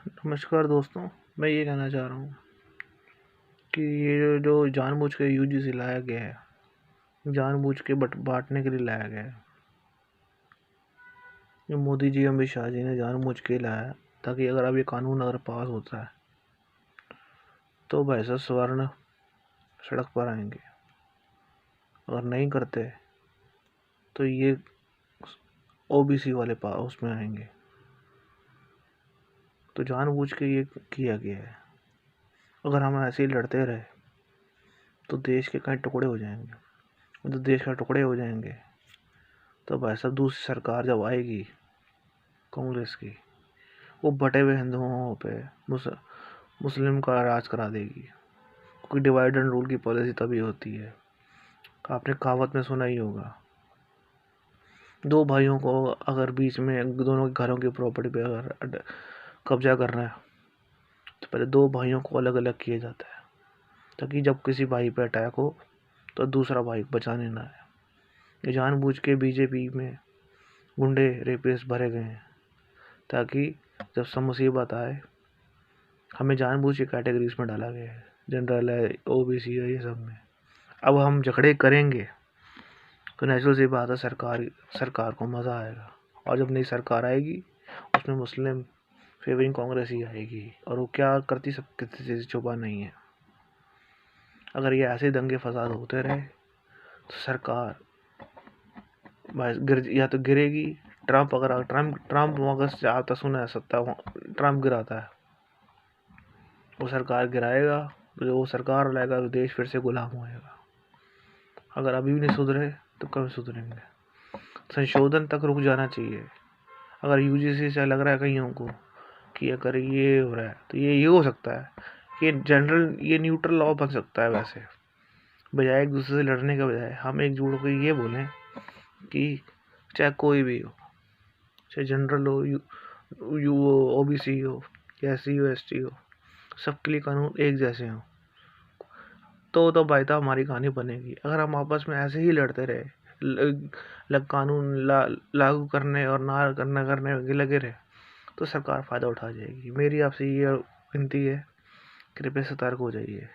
नमस्कार दोस्तों, मैं ये कहना चाह रहा हूँ कि ये जो जानबूझ के यूजीसी लाया गया है, जानबूझ के बांटने के लिए लाया गया है। ये मोदी जी, अमित शाह जी ने जानबूझ के लाया है ताकि अगर अब ये कानून अगर पास होता है तो भाई साहब स्वर्ण सड़क पर आएंगे। अगर नहीं करते तो ये ओबीसी वाले उसमें आएंगे। तो जानबूझ के ये किया गया है। अगर हम ऐसे ही लड़ते रहे तो देश के कई टुकड़े हो जाएंगे। तो देश के टुकड़े हो जाएंगे तो भाई साहब दूसरी सरकार जब आएगी कांग्रेस की, वो बटे हुए हिंदुओं पे मुस्लिम का राज करा देगी। क्योंकि डिवाइड एंड रूल की पॉलिसी तभी होती है। आपने कहावत में सुना ही होगा, दो भाइयों को अगर बीच में दोनों के घरों की प्रॉपर्टी पे अगर कब्जा करना है तो पहले दो भाइयों को अलग अलग किया जाता है, ताकि जब किसी भाई पे अटैक हो तो दूसरा भाई बचाने ना आए। ये जानबूझ के बीजेपी में गुंडे रेपिस्ट भरे गए हैं ताकि जब सब मुसीबत आए, हमें जानबूझ के कैटेगरीज में डाला गया है, जनरल है, ओबीसी है, ये सब में। अब हम झगड़े करेंगे तो नेचुरल सी बात है, सरकार को मज़ा आएगा। और जब नई सरकार आएगी उसमें मुस्लिम फेवरिंग कांग्रेस ही आएगी, और वो क्या करती सब किसी से छुपा नहीं है। अगर ये ऐसे दंगे फसाद होते रहे तो सरकार या तो गिरेगी। ट्रम्प अगर से आता सुना है सत्ता, ट्रम्प गिराता है, वो सरकार गिराएगा, तो वो सरकार लाएगा तो देश फिर से गुलाम होएगा। अगर अभी भी नहीं सुधरे तो कब सुधरेंगे। संशोधन तक रुक जाना चाहिए। अगर यूजीसी से लग रहा है कईयों को कि अगर ये हो रहा है तो ये हो सकता है कि ये न्यूट्रल लॉ बन सकता है। वैसे बजाय एक दूसरे से लड़ने के बजाय हम एकजुट होकर ये बोलें कि चाहे कोई भी हो, चाहे जनरल हो, यू ओबीसी हो, या SC हो, ST हो, सबके लिए कानून एक जैसे हो, तो भाई साहब हमारी कहानी बनेगी। अगर हम आपस में ऐसे ही लड़ते रहे, कानून लागू करने और ना करने लगे रहे, तो सरकार फ़ायदा उठा जाएगी। मेरी आपसे ये विनती है, कृपया सतर्क हो जाइए।